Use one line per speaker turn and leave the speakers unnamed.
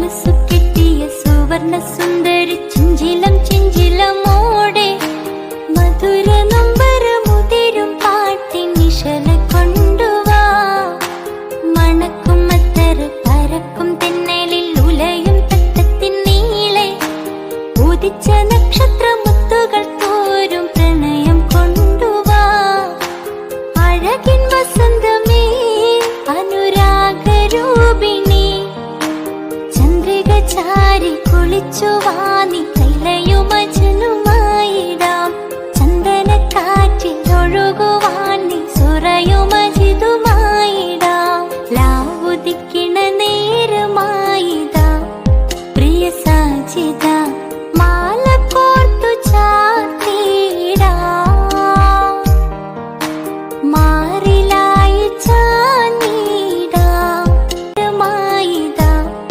കൊലുസു കെട്ടിയ സുവർണ സുന്ദരി ചിഞ്ചിലം ചിഞ്ചിലമോടെ മധുര നൊമ്പര മുതിരും പാട്ടിൻ നിശല കൊണ്ടുവാ. മണക്കും മത്തർ പരക്കും തെന്നലിൽ ഉലയും തട്ടത്തിൻ നീളെ ഉദിച്ച നക്ഷത്ര മുത്തുകൾ തോരും പ്രണയം കൊണ്ടുവാ. അഴകിൻ വസന്തമേ അനുരാഗരൂപിണി ചന്ദ്രിക ചാരി കുളിച്ചുവാ നീ കൈലയുമജന